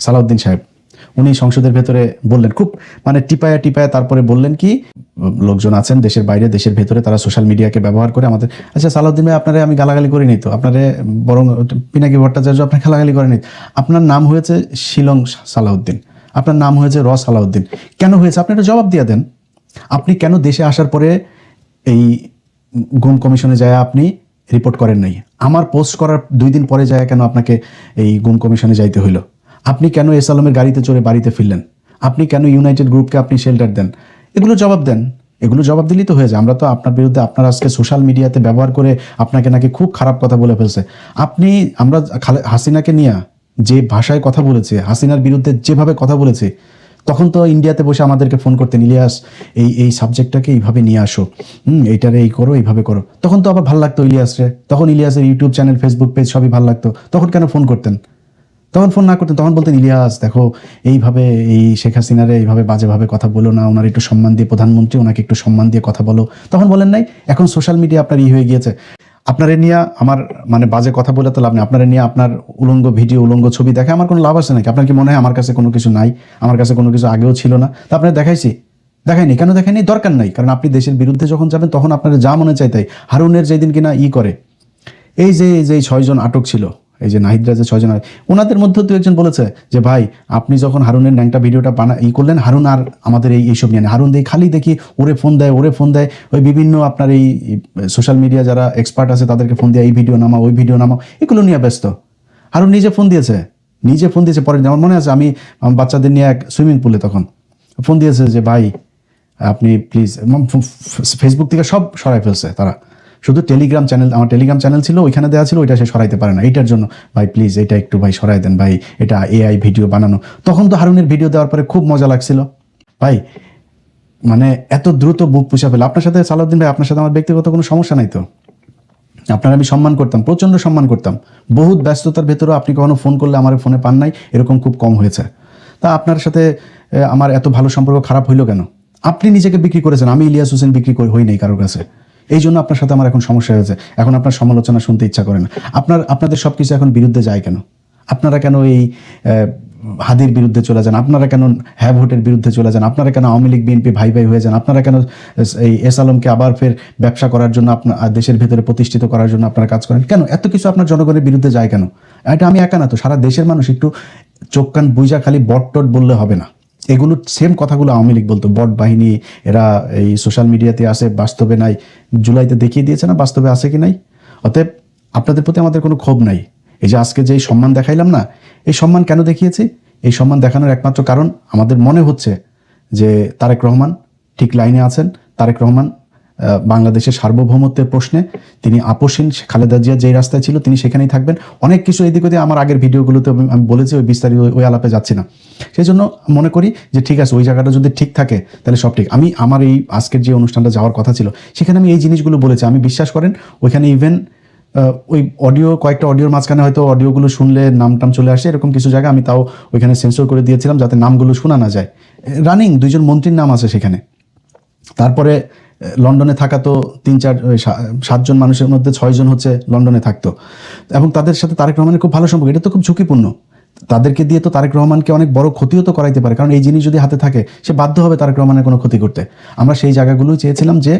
সালাউদ্দিন সাহেব উনি সংসদের ভেতরে বললেন খুব মানে টিপায়া টিপায়া, তারপরে বললেন কি লোকজন আছেন দেশের বাইরে দেশের ভেতরে, তারা সোশ্যাল মিডিয়াকে ব্যবহার করে আমাদের, আচ্ছা সালাউদ্দিন ভাই আপনারে আমি গালাগালি করিনি তো, আপনারে বরং পিনাকি ভট্টাচার্য আপনার গালাগালি করেনি, আপনার নাম হয়েছে শিলং সালাউদ্দিন, আপনার নাম হয়েছে সালাউদ্দিন, কেন হয়েছে আপনি একটা জবাব দিয়ে দেন। আপনি কেন দেশে আসার পরে এই গুম কমিশনে যায় আপনি রিপোর্ট করেন নাই? আমার পোস্ট করার 2 দিন পরে যায় কেন আপনাকে এই গুম কমিশনে যাইতে হইলো? আপনি কেন এস আলমের গাড়িতে চড়ে বাড়িতে ফিরলেন? আপনি কেন ইউনাইটেড গ্রুপকে আপনি শেল্টার দেন? এগুলো জবাব দেন। এগুলো জবাব দিলেই তো হয়ে যায়। আমরা তো আপনার বিরুদ্ধে, আপনার আজকে সোশ্যাল মিডিয়াতে ব্যবহার করে আপনাকে নাকি খুব খারাপ কথা বলে ফেলছে। আমরা হাসিনাকে নিয়ে যে ভাষায় কথা বলেছে, হাসিনার বিরুদ্ধে যেভাবে কথা বলেছে, তখন তো ইন্ডিয়াতে বসে আমাদেরকে ফোন করতেন, ইলিয়াস এই সাবজেক্টটাকে এইভাবে নিয়ে আসো, এইটারে এই করো, এইভাবে করো। তখন তো আবার ভালো লাগতো ইলিয়াসরে, তখন ইলিয়াসের ইউটিউব চ্যানেল, ফেসবুক পেজ সবই ভালো লাগতো। তখন কেন ফোন করতেন? তখন ফোন না করতেন, তখন বলতেন ইলিয়াস দেখো এইভাবে এই শেখ হাসিনারে এইভাবে বাজেভাবে কথা বলো না, ওনার একটু সম্মান দিয়ে, প্রধানমন্ত্রী ওনাকে একটু সম্মান দিয়ে কথা বলো। তখন বলেন নাই? এখন সোশ্যাল মিডিয়া আপনার হয়ে গিয়েছে। আপনারে নিয়ে আমার মানে বাজে কথা বলে তো লাভ নেই। আপনারে নিয়ে আপনার উলঙ্গ ভিডিও, উলঙ্গ ছবি দেখে আমার কোনো লাভ আছে নাকি? আপনার কি মনে হয় আমার কাছে কোনো কিছু নাই? আমার কাছে কোনো কিছু আগেও ছিল না? তা আপনার দেখাইছি? দেখায়নি। কেন দেখায়নি? দরকার নাই। কারণ আপনি দেশের বিরুদ্ধে যখন যাবেন তখন আপনার যা মনে চাই তাই। হারুনের যেদিন কিনা করে, এই যে 6 জন আটক ছিল, এই যে নাহিদরা যে 6 জন, ওনাদের মধ্যে তো একজন বলেছে যে ভাই আপনি যখন হারুনের ন্যাংটা ভিডিওটা করলেন, হারুন আর আমাদের এইসব নিয়ে হারুন খালি দেখি ওরে ফোন দেয়, ওই বিভিন্ন আপনার এই সোশ্যাল মিডিয়া যারা এক্সপার্ট আছে তাদেরকে ফোন দিয়ে এই ভিডিও নামাও, ওই ভিডিও নামাও, এগুলো নিয়ে ব্যস্ত। হারুন নিজে ফোন দিয়েছে পরে। আমার মনে আছে আমি বাচ্চাদের নিয়ে এক সুইমিং পুলে তখন ফোন দিয়েছে যে ভাই আপনি প্লিজ, ফেসবুক থেকে সব সরাই ফেলছে তারা, শুধু টেলিগ্রাম চ্যানেল, আমার টেলিগ্রাম চ্যানেল ছিল ওইখানে দেওয়া ছিল, ওইটা সে সরাইতে পারে না, এইটার জন্য ভাই প্লিজ এটা একটু ভাই সরাই দেন ভাই, এটা এআই ভিডিও বানানো। তখন তো হারুনের ভিডিও দেওয়ার পরে খুব মজা লাগছিল ভাই, মানে এত দ্রুত বুক পুষা ফেলে। আপনার সাথে সালাউদ্দিন ভাই, আপনার সাথে আমার ব্যক্তিগত কোনো সমস্যা নাই তো? আপনার আমি সম্মান করতাম, প্রচণ্ড সম্মান করতাম। বহুত ব্যস্ততার ভেতরেও আপনি কখনো ফোন করলে আমার ফোনে পান নাই, এরকম খুব কম হয়েছে। তা আপনার সাথে আমার এত ভালো সম্পর্ক খারাপ হইলো কেন? আপনি নিজেকে বিক্রি করেছেন, আমি ইলিয়াস হোসেন বিক্রি হই নাই কারোর কাছে। এই জন্য আপনার সাথে আমার এখন সমস্যা হয়েছে। এখন আপনার সমালোচনা শুনতে ইচ্ছা করে না। আপনাদের সবকিছু এখন বিরুদ্ধে যায় কেন? আপনারা কেন এই হাদির বিরুদ্ধে চলে যান? আপনারা কেন হ্যাঁ ভোটের বিরুদ্ধে চলে যান? আপনারা কেন আওয়ামী লীগ বিএনপি ভাই ভাই হয়ে যান? আপনারা কেন এই এস আলমকে আবার ফের ব্যবসা করার জন্য, আপনার দেশের ভেতরে প্রতিষ্ঠিত করার জন্য আপনারা কাজ করেন কেন? এত কিছু আপনার জনগণের বিরুদ্ধে যায় কেন? এটা আমি একা না তো, সারা দেশের মানুষ। একটু চোখ কান বুইজা খালি বট টট বললে হবে না। এগুলো সেম কথাগুলো আওয়ামী লীগ বলতো, বট বাহিনী, এরা এই সোশ্যাল মিডিয়াতে আসে, বাস্তবে নাই। জুলাইতে দেখিয়ে দিয়েছে না বাস্তবে আছে কি নাই। অতএব আপনাদের প্রতি আমাদের কোনো ক্ষোভ নাই। এই যে আজকে যে সম্মান দেখাইলাম না, এই সম্মান কেন দেখিয়েছি? এই সম্মান দেখানোর একমাত্র কারণ আমাদের মনে হচ্ছে যে তারেক রহমান ঠিক লাইনে আছেন। তারেক রহমান বাংলাদেশের সার্বভৌমত্বের প্রশ্নে তিনি আপোষহীন। খালেদা জিয়া যেই রাস্তায় ছিল তিনি সেখানেই থাকবেন। অনেক কিছু এদিক ওদিক আমার আগের ভিডিওগুলোতে আমি বলেছি, ওই বিস্তারিত ওই আলাপে যাচ্ছি না। সেই জন্য মনে করি যে ঠিক আছে, ওই জায়গাটা যদি ঠিক থাকে তাহলে সব ঠিক। আমি আমার এই আজকের যে অনুষ্ঠানটা যাওয়ার কথা ছিল সেখানে আমি এই জিনিসগুলো বলেছি। আমি বিশ্বাস করেন ওইখানে ইভেন ওই কয়েকটা অডিওর মাঝখানে হয়তো অডিওগুলো শুনলে নাম টাম চলে আসে, এরকম কিছু জায়গা আমি তাও ওইখানে সেন্সর করে দিয়েছিলাম যাতে নামগুলো শোনা না যায়। রানিং 2 জন মন্ত্রীর নাম আছে সেখানে। তারপরে লন্ডনে থাকা তো 7 জন মানুষের মধ্যে 6 জন হচ্ছে লন্ডনে থাকতো, এবং তাদের সাথে তারেক রহমানের খুব ভালো সম্পর্ক। এটা তো খুব ঝুঁকিপূর্ণ। তাদেরকে দিয়ে তো তারেক রহমানকে অনেক বড় ক্ষতিও তো করাইতে পারে, কারণ এই জিনিস যদি হাতে থাকে সে বাধ্য হবে তারেক রহমানের কোনো ক্ষতি করতে। আমরা সেই জায়গাগুলোই চেয়েছিলাম যে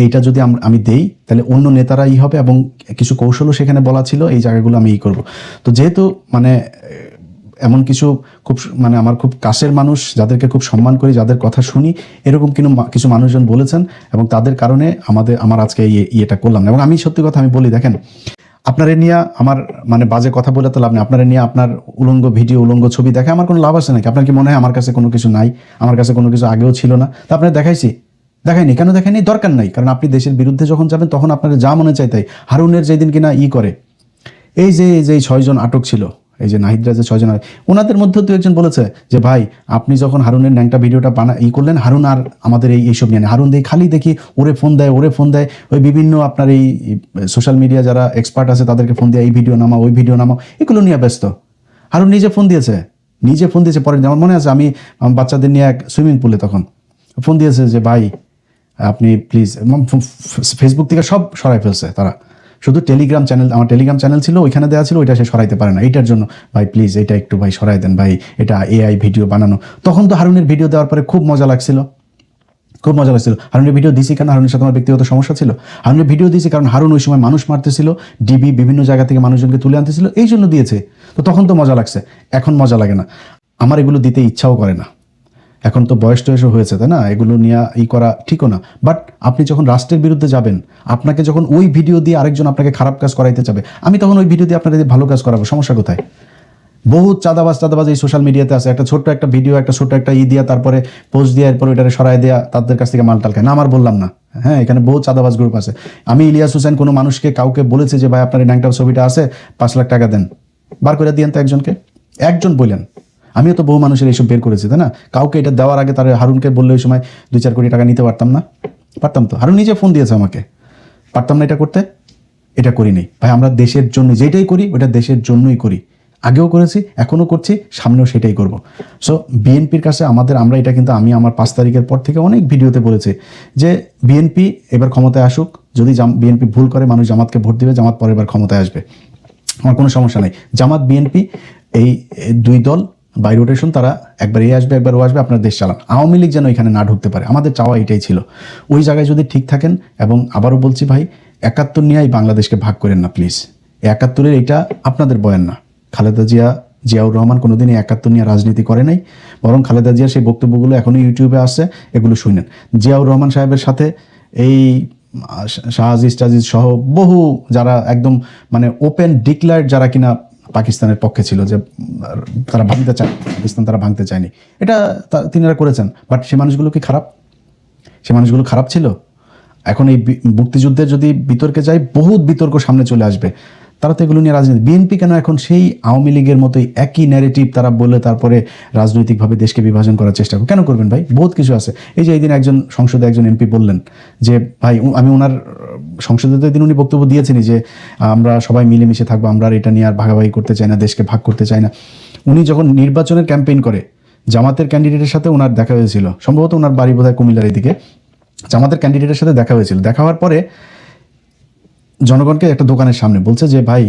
এইটা যদি আমি দেই তাহলে অন্য নেতারা হবে, এবং কিছু কৌশলও সেখানে বলা ছিল, এই জায়গাগুলো আমি করব। তো যেহেতু মানে এমন কিছু খুব মানে আমার খুব কাছের মানুষ, যাদেরকে খুব সম্মান করি, যাদের কথা শুনি, এরকম কিছু মানুষজন বলেছেন, এবং তাদের কারণে আমার আজকে ইয়েটা করলাম। এবং আমি সত্যি কথা আমি বলি, দেখেন আপনারে নিয়ে আমার মানে বাজে কথা বলে তো লাভ নেই। আপনারে নিয়ে আপনার উলঙ্গ ভিডিও, উলঙ্গ ছবি দেখে আমার কোনো লাভ আছে নাকি? আপনার কি মনে হয় আমার কাছে কোনো কিছু নাই? আমার কাছে কোনো কিছু আগেও ছিল না? তা আপনার দেখাইছি? দেখায়নি। কেন দেখায়নি? দরকার নাই। কারণ আপনি দেশের বিরুদ্ধে যখন যাবেন তখন আপনার যা মনে চাই তাই। হারুনের যেদিন কিনা করে, এই যে 6 জন আটক ছিল, এই যে নাহিদরা যে 6 জন, ওনাদের মধ্যে তো একজন বলেছে যে ভাই আপনি যখন হারুনের ন্যাংটা ভিডিওটা করলেন, হারুন আর আমাদের এইসব নিয়ে হারুন খালি দেখি ওরে ফোন দেয়, ওই বিভিন্ন আপনার এই সোশ্যাল মিডিয়া যারা এক্সপার্ট আছে তাদেরকে ফোন দিয়ে এই ভিডিও নামাও, ওই ভিডিও নামাও, এগুলো নিয়ে ব্যস্ত। হারুন নিজে ফোন দিয়েছে পরে। আমার মনে আছে আমি বাচ্চাদের নিয়ে এক সুইমিং পুলে তখন ফোন দিয়েছে যে ভাই আপনি প্লিজ, ফেসবুক থেকে সব সরাই ফেলছে তারা, শুধু টেলিগ্রাম চ্যানেল, আমার টেলিগ্রাম চ্যানেল ছিল, ওইখানে দেওয়া ছিল, ওইটা সে সরাইতে পারে না। এইটার জন্য ভাই প্লিজ এটা একটু ভাই সরাই দেন ভাই, এটা AI ভিডিও বানানো। তখন তো হারুনের ভিডিও দেওয়ার পরে খুব মজা লাগছিল, খুব মজা লাগছিল। হারুনের ভিডিও দিছি কারণ হারুনের সাথে আমার ব্যক্তিগত সমস্যা ছিল। হারুনের ভিডিও দিয়েছি কারণ হারুন ওই সময় মানুষ মারতেছিল, ডিবি বিভিন্ন জায়গা থেকে মানুষজনকে তুলে আনতেছিল, এই জন্য দিয়েছে। তো তখন তো মজা লাগছে, এখন মজা লাগে না। আমার এগুলো দিতে ইচ্ছাও করে না, এখন তো বয়স টয়সও হয়েছে, তাই না? এগুলো নিয়ে করা ঠিকও না। বাট আপনি যখন রাষ্ট্রের বিরুদ্ধে যাবেন, আপনাকে যখন ওই ভিডিও দিয়ে আরেকজন আপনাকে খারাপ কাজ করাইতে চাবে, আমি তখন ওই ভিডিও দিয়ে আপনাদের ভালো কাজ করাবো, সমস্যা কোথায়? বহুত চাঁদাবাজ এই সোশ্যাল মিডিয়াতে আছে, একটা ছোট্ট একটা ভিডিও, একটা ছোট্ট একটা দিয়া, তারপরে পোস্ট দিয়ে এরপর ওইটারে সরাই দেওয়া, তাদের কাছ থেকে মাল টাল খায় না। আমার বললাম না, হ্যাঁ, এখানে বহুত চাঁদাবাজ গ্রুপ আছে। আমি ইলিয়াস হোসেন কোনো মানুষকে কাউকে বলেছে যে ভাই আপনার এই ন্যাংটা ছবিটা আছে, 5 লাখ টাকা দেন, বার করে দিয়েন তো একজনকে, একজন বললেন। আমিও তো বহু মানুষের এইসব বের করেছি, তাই না? কাউকে এটা দেওয়ার আগে তার হারুনকে বললে ওই সময় 2-4 কোটি টাকা নিতে পারতাম না? পারতাম তো। হারুন নিজে ফোন দিয়েছে আমাকে, পারতাম না এটা করতে? এটা করিনি ভাই। আমরা দেশের জন্য যেটাই করি ওটা দেশের জন্যই করি, আগেও করেছি, এখনও করছি, সামনেও সেটাই করব। সো বিএনপির কাছে আমরা এটা কিন্তু আমি আমার 5 তারিখের পর থেকে অনেক ভিডিওতে বলেছি যে বিএনপি এবার ক্ষমতায় আসুক, যদি বিএনপি ভুল করে মানুষ জামাতকে ভোট দিবে, জামাত পরের বার ক্ষমতায় আসবে, আমার কোনো সমস্যা নাই। জামাত বিএনপি এই 2 দল বাই রোটেশন, তারা একবার আসবে একবার ও আসবে, আপনার দেশ চালান। আওয়ামী লীগ যেন এখানে না ঢুকতে পারে, আমাদের চাওয়া এটাই ছিল। ওই জায়গায় যদি ঠিক থাকেন, এবং আবারও বলছি ভাই, 71 নিয়েই বাংলাদেশকে ভাগ করেন না প্লিজ। 71-এর এটা আপনাদের বয়ান না। খালেদা জিয়াউর রহমান কোনোদিনই 71 নিয়ে রাজনীতি করে নাই, বরং খালেদা জিয়ার সেই বক্তব্যগুলো এখনও ইউটিউবে আসছে, এগুলো শুনেন। জিয়াউর রহমান সাহেবের সাথে এই শাহজিজ টাজিজ সহ বহু যারা একদম মানে ওপেন ডিক্লার্ড, যারা কিনা পাকিস্তানের পক্ষে ছিল, যে তারা ভাঙতে চায় পাকিস্তান, তারা ভাঙতে চায়নি, এটা তিনারা করেছেন। বাট সে মানুষগুলো কি খারাপ? সে মানুষগুলো খারাপ ছিল? এখন এই মুক্তিযুদ্ধের যদি বিতর্কে যাই, বহুত বিতর্ক সামনে চলে আসবে। তারা তো এগুলো নিয়ে রাজনীতি। বিএনপি কেন এখন সেই আওয়ামী লীগের মতোই একই ন্যারেটিভ তারা বলে তারপরে রাজনৈতিকভাবে দেশকে বিভাজন করার চেষ্টা করে? কেন করবেন ভাই? বহুত কিছু আছে। এই যে এইদিন একজন সংসদে একজন এমপি বললেন যে ভাই, আমি ওনার সংসদে তো এদিন উনি বক্তব্য দিয়েছেনই যে আমরা সবাই মিলেমিশে থাকবো, আমরা আর এটা নিয়ে আর ভাগাভাগি করতে চাই না, দেশকে ভাগ করতে চাই না। উনি যখন নির্বাচনের ক্যাম্পেইন করে, জামাতের ক্যান্ডিডেটের সাথে ওনার দেখা হয়েছিল, সম্ভবত ওনার বাড়ি বোধহয় কুমিল্লার এদিকে, জামাতের ক্যান্ডিডেটের সাথে দেখা হয়েছিল। দেখা হওয়ার পরে জনগণকে একটা দোকানের সামনে বলছে যে ভাই,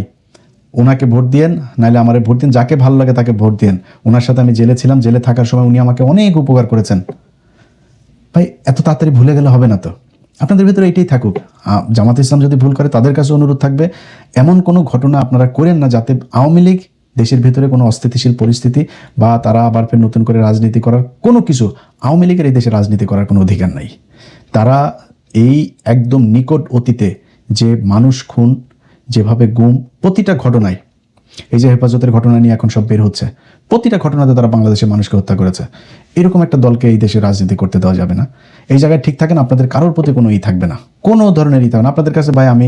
ওনাকে ভোট দিয়েন, নাহলে আমারে ভোট দিন, যাকে ভালো লাগে তাকে ভোট দিয়েন। ওনার সাথে আমি জেলে ছিলাম, জেলে থাকার সময় উনি আমাকে অনেক উপকার করেছেন। ভাই এত তাড়াতাড়ি ভুলে গেলে হবে না তো। আপনাদের ভিতরে এইটাই থাকুক। জামাত ইসলাম যদি ভুল করে, তাদের কাছে অনুরোধ থাকবে এমন কোনো ঘটনা আপনারা করেন না যাতে আওয়ামী লীগ দেশের ভিতরে কোনো অস্থিতিশীল পরিস্থিতি বা তারা আবার ফের নতুন করে রাজনীতি করার কোনো কিছু, আওয়ামী লীগের এই দেশে রাজনীতি করার কোনো অধিকার নাই। তারা এই একদম নিকট অতীতে যে মানুষ খুন, যেভাবে গুম, প্রতিটা ঘটনায়, এই যে হেফাজতের ঘটনা নিয়ে এখন সব বের হচ্ছে, প্রতিটা ঘটনাতে তারা বাংলাদেশের মানুষকে হত্যা করেছে। এরকম একটা দলকে এই দেশে রাজনীতি করতে দেওয়া যাবে না। এই জায়গায় ঠিক থাকেন, আপনাদের কারোর প্রতি কোনো থাকবে না, কোনো ধরনের থাকবে না আপনাদের কাছে। ভাই আমি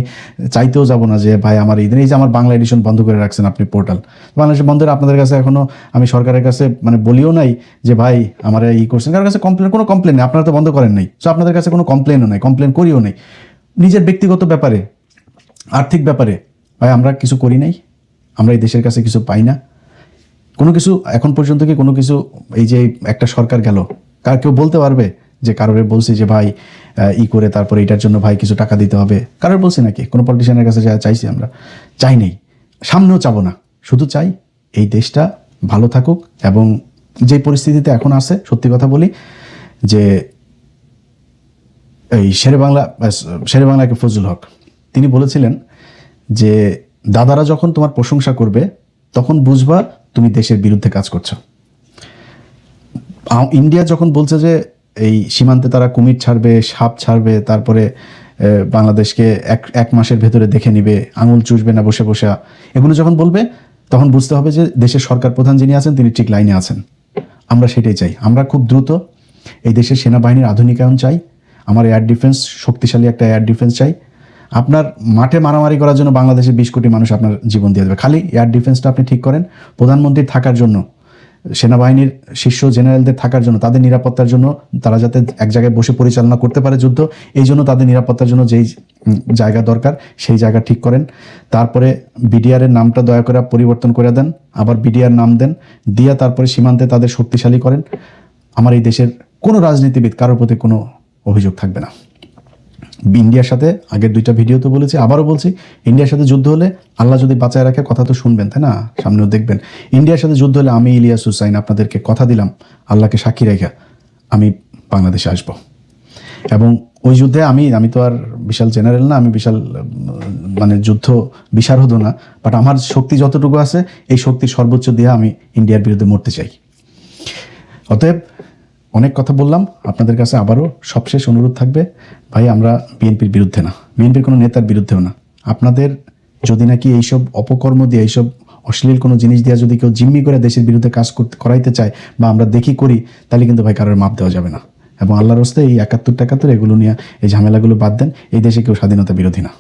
চাইতেও যাব না যে ভাই আমার এই যে আমার বাংলা এডিশন বন্ধ করে রাখছেন আপনি, পোর্টাল বাংলাদেশের বন্ধের, আপনাদের কাছে এখনো আমি সরকারের কাছে মানে বলিও নাই যে ভাই আমার করছেন, কারোর কাছে কোনো কমপ্লেন নেই, আপনারা তো বন্ধ করেন নাই। সো আপনাদের কাছে কোনো কমপ্লেনও নাই, কমপ্লেন করিও নাই। নিজের ব্যক্তিগত ব্যাপারে, আর্থিক ব্যাপারে ভাই আমরা কিছু করি নাই, আমরা এই দেশের কাছে কিছু পাই না, কোনো কিছু এখন পর্যন্ত কি কোনো কিছু, এই যে একটা সরকার গেল, কেউ বলতে পারবে যে কারোর বলছি যে ভাই করে তারপরে এটার জন্য ভাই কিছু টাকা দিতে হবে? কারোর বলছি নাকি? কোনো পলিটিশিয়ানের কাছে যা চাইছি আমরা? চাই নেই, সামনেও চাবো না। শুধু চাই এই দেশটা ভালো থাকুক। এবং যে পরিস্থিতিতে এখন আছে, সত্যি কথা বলি যে এই শেরে বাংলা ফজলুল হক তিনি বলেছিলেন যে দাদারা যখন তোমার প্রশংসা করবে তখন বুঝবা তুমি দেশের বিরুদ্ধে কাজ করছো। ইন্ডিয়া যখন বলছে যে এই সীমান্তে তারা কুমির ছাড়বে, সাপ ছাড়বে, তারপরে বাংলাদেশকে এক মাসের ভেতরে দেখে নিবে, আঙুল চুষবে না বসে বসে, এগুলো যখন বলবে তখন বুঝতে হবে যে দেশের সরকার প্রধান যিনি আছেন তিনি ঠিক লাইনে আছেন। আমরা সেটাই চাই। আমরা খুব দ্রুত এই দেশের সেনাবাহিনীর আধুনিকায়ন চাই। আমার এয়ার ডিফেন্স, শক্তিশালী একটা এয়ার ডিফেন্স চাই। আপনার মাঠে মারামারি করার জন্য বাংলাদেশে 20 কোটি মানুষ আপনার জীবন দিয়ে দেবে, খালি এয়ার ডিফেন্সটা আপনি ঠিক করেন। প্রধানমন্ত্রীর থাকার জন্য, সেনাবাহিনীর শীর্ষ জেনারেলদের থাকার জন্য, তাদের নিরাপত্তার জন্য, তারা যাতে এক জায়গায় বসে পরিচালনা করতে পারে যুদ্ধ, এই জন্য তাদের নিরাপত্তার জন্য যেই জায়গা দরকার সেই জায়গা ঠিক করেন। তারপরে বিডিআর এর নামটা দয়া করে পরিবর্তন করে দেন, আবার বিডিআর নাম দেন, দিয়ে তারপরে সীমান্তে তাদের শক্তিশালী করেন। আমার এই দেশের কোনো রাজনীতিবিদ কারোর প্রতি কোনো অভিযোগ থাকবে না। ইন্ডিয়ার সাথে আগের 2টা ভিডিওতে বলেছি, আবারও বলছি, ইন্ডিয়ার সাথে যুদ্ধ হলে আল্লাহ যদি বাঁচায় রাখে, কথা তো শুনবেন তাই না, সামনেও দেখবেন। ইন্ডিয়ার সাথে যুদ্ধ হলে আমি ইলিয়াস হুসাইন আপনাদেরকে কথা দিলাম, আল্লাহকে সাক্ষী রেখে আমি বাংলাদেশে আসব। এবং ওই যুদ্ধে আমি তো আর বিশাল জেনারেল না, আমি বিশাল মানে যুদ্ধ বিশারদ না, বাট আমার শক্তি যতটুকু আছে এই শক্তির সর্বোচ্চ দিয়ে আমি ইন্ডিয়ার বিরুদ্ধে মরতে চাই। অতএব অনেক কথা বললাম, আপনাদের কাছে আবারও সবশেষ অনুরোধ থাকবে, ভাই আমরা বিএনপির বিরুদ্ধে না, বিএনপির কোনো নেতার বিরুদ্ধেও না। আপনাদের যদি নাকি এইসব অপকর্ম দিয়ে, এইসব অশ্লীল কোনো জিনিস দিয়ে যদি কেউ জিম্মি করে দেশের বিরুদ্ধে কাজ করাইতে চায় বা আমরা দেখি করি, তাহলে কিন্তু ভাই কারোর মাপ দেওয়া যাবে না। এবং আল্লাহর রাস্তে এই 71 এগুলো নিয়ে এই ঝামেলাগুলো বাদ দেন। এই দেশে কেউ স্বাধীনতা বিরোধী না,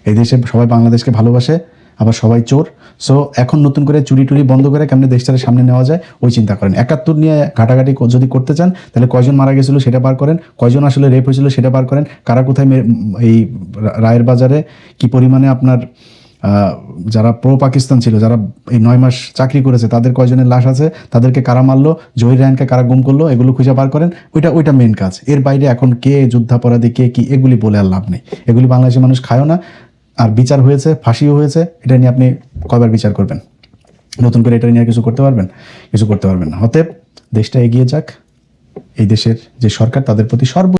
এই দেশে সবাই বাংলাদেশকে ভালোবাসে, আবার সবাই চোর। সো এখন নতুন করে চুরি টুরি বন্ধ করে কেমনে দেশটাকে সামনে নেওয়া যায় ওই চিন্তা করেন। 71 নিয়ে ঘাটাঘাটি যদি করতে চান, তাহলে কয়জন মারা গেছিল সেটা বার করেন, কয়জন আসলে রেপ হয়েছিল সেটা বার করেন, কারা কোথায় এই রায়ের বাজারে কি পরিমাণে আপনার যারা প্রো পাকিস্তান ছিল, যারা এই 9 মাস চাকরি করেছে, তাদের কয়জনের লাশ আছে, তাদেরকে কারা মারলো, জহির রায়হানকে কারা গুম করলো, এগুলো খুঁজে বার করেন। ওইটা মেন কাজ। এর বাইরে এখন কে যুদ্ধাপরাধী কে কি এগুলি বলে আর লাভ নেই, এগুলি বাংলাদেশের মানুষ খায়ও না। আর বিচার হয়েছে, ফাঁসিও হয়েছে, এটা নিয়ে আপনি কয়বার বিচার করবেন? নতুন করে এটা নিয়ে কিছু করতে পারবেন? কিছু করতে পারবেন না। অতএব দেশটা এগিয়ে যাক, এই দেশের যে সরকার তাদের প্রতি